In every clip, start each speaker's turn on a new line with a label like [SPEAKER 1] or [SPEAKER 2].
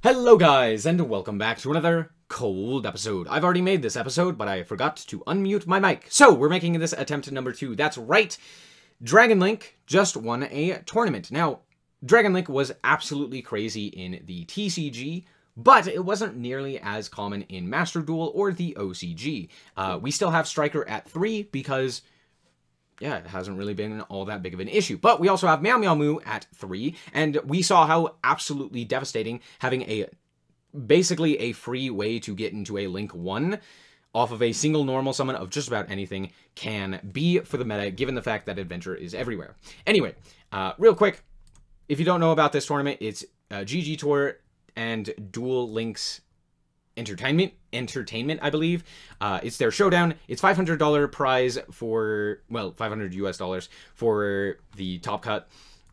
[SPEAKER 1] Hello guys, and welcome back to another cold episode. I've already made this episode, but I forgot to unmute my mic. So, we're making this attempt number 2. That's right, Dragon Link just won a tournament. Now, Dragon Link was absolutely crazy in the TCG, but it wasn't nearly as common in Master Duel or the OCG. We still have Striker at 3 because... yeah, it hasn't really been all that big of an issue. But we also have Meow Meow Moo at 3, and we saw how absolutely devastating having basically a free way to get into a Link 1 off of a single normal summon of just about anything can be for the meta, given the fact that Adventure is everywhere. Anyway, real quick, if you don't know about this tournament, it's GG Tour and Duel Links Entertainment, I believe. It's their showdown. It's $500 prize for, well, $500 US for the top cut,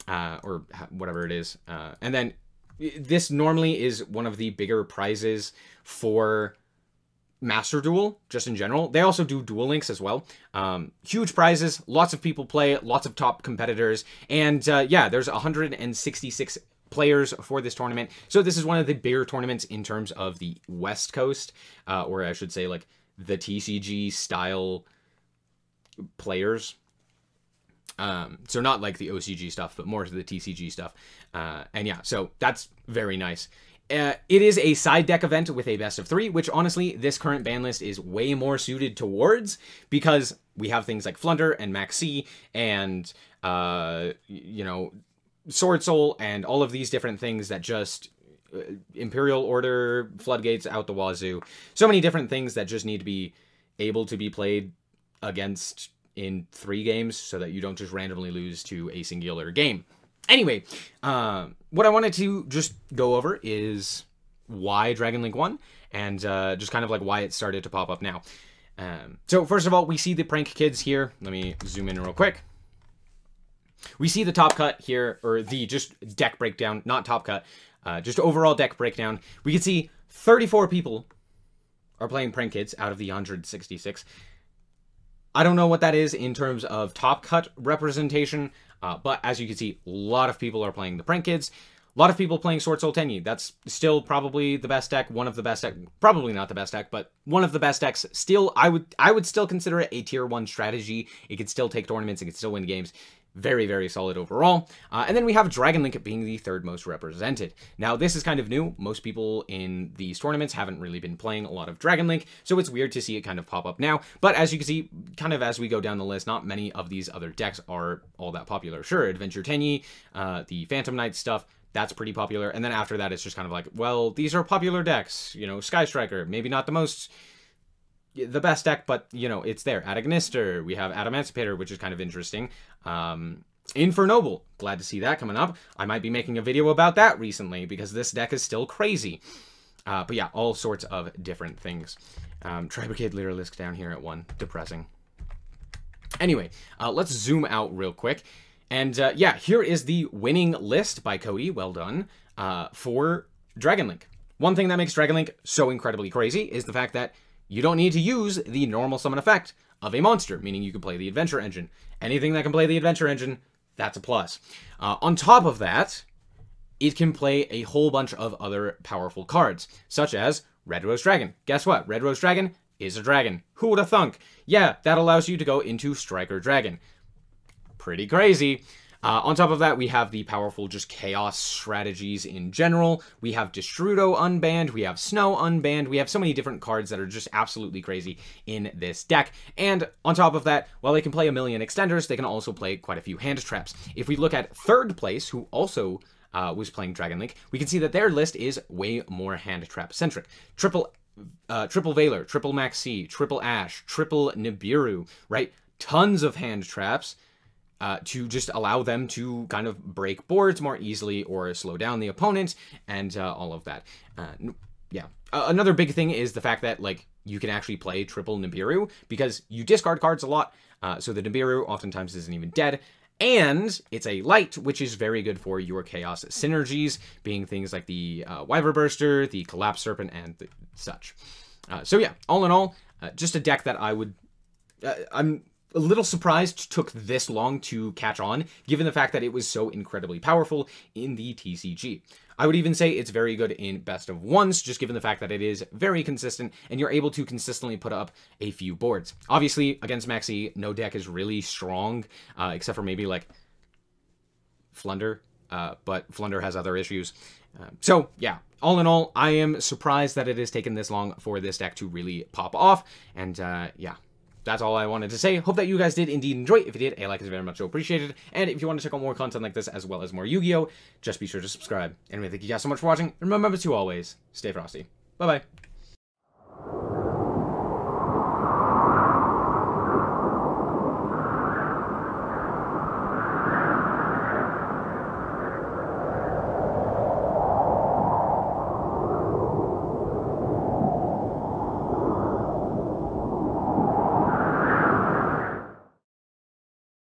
[SPEAKER 1] or whatever it is. And then this normally is one of the bigger prizes for Master Duel, just in general. They also do Duel Links as well. Huge prizes, lots of people play, lots of top competitors, and yeah, there's 166 players for this tournament. So this is one of the bigger tournaments in terms of the West Coast, or I should say like the TCG style players. So not like the OCG stuff, but more to the TCG stuff. And yeah, so that's very nice. It is a side deck event with a best of 3, which honestly, this current ban list is way more suited towards because we have things like Flunder and Maxi and, you know, Sword Soul, and all of these different things that just Imperial Order, Floodgates out the wazoo. So many different things that just need to be able to be played against in 3 games so that you don't just randomly lose to a singular game. Anyway, what I wanted to just go over is why Dragon Link won, and just kind of like why it started to pop up now. So first of all, we see the prank kids here. Let me zoom in real quick. We see the top cut here, or the just deck breakdown, not top cut, just overall deck breakdown. We can see 34 people are playing Prank Kids out of the 166. I don't know what that is in terms of top cut representation, but as you can see, a lot of people are playing the Prank Kids. A lot of people playing Sword Soul Tenyi. That's still probably the best deck, one of the best deck, probably not the best deck, but one of the best decks. Still, I would still consider it a tier 1 strategy. It could still take tournaments, it could still win games. Very, very solid overall. And then we have Dragon Link being the 3rd most represented. Now, this is kind of new. Most people in these tournaments haven't really been playing a lot of Dragon Link, so it's weird to see it kind of pop up now. But as you can see, kind of as we go down the list, not many of these other decks are all that popular. Sure, Adventure Tenyi, the Phantom Knight stuff, that's pretty popular. And then after that, it's just kind of like, well, these are popular decks. You know, Sky Striker, maybe not the best deck, but, you know, it's there. Adagnister, we have Adamancipator, which is kind of interesting. Infernoble, glad to see that coming up. I might be making a video about that recently, because this deck is still crazy. But yeah, all sorts of different things. Tribacade Lyralisk down here at 1, depressing. Anyway, let's zoom out real quick. And yeah, here is the winning list by Cody, well done, for Dragon Link. One thing that makes Dragon Link so incredibly crazy is the fact that you don't need to use the normal summon effect of a monster, meaning you can play the Adventure Engine. Anything that can play the Adventure Engine, that's a plus. On top of that, it can play a whole bunch of other powerful cards, such as Red Rose Dragon. Guess what? Red Rose Dragon is a dragon. Who would have thunk? Yeah, that allows you to go into Striker Dragon. Pretty crazy. On top of that, we have the powerful just chaos strategies in general. We have Destrudo unbanned, we have Snow unbanned, we have so many different cards that are just absolutely crazy in this deck. And on top of that, while they can play a million extenders, they can also play quite a few hand traps. If we look at 3rd place, who also was playing Dragon Link, we can see that their list is way more hand trap centric. Triple Valor, Triple Maxi, Triple Ash, Triple Nibiru, right? Tons of hand traps. To just allow them to kind of break boards more easily or slow down the opponent and all of that. Yeah. Another big thing is the fact that, like, you can actually play Triple Nibiru because you discard cards a lot, so the Nibiru oftentimes isn't even dead. And it's a light, which is very good for your Chaos synergies, being things like the Wyver Burster, the Collapse Serpent, and such. So yeah, all in all, just a deck that I'm a little surprised it took this long to catch on, given the fact that it was so incredibly powerful in the TCG. I would even say it's very good in best of ones, just given the fact that it is very consistent, and you're able to consistently put up a few boards. Obviously, against Maxi, no deck is really strong, except for maybe, like, Flunder, but Flunder has other issues. So, yeah, all in all, I am surprised that it has taken this long for this deck to really pop off, and, yeah. That's all I wanted to say. Hope that you guys did indeed enjoy. If you did, a like is very much so appreciated. And if you want to check out more content like this, as well as more Yu-Gi-Oh!, just be sure to subscribe. Anyway, thank you guys so much for watching. And remember to always stay frosty. Bye-bye.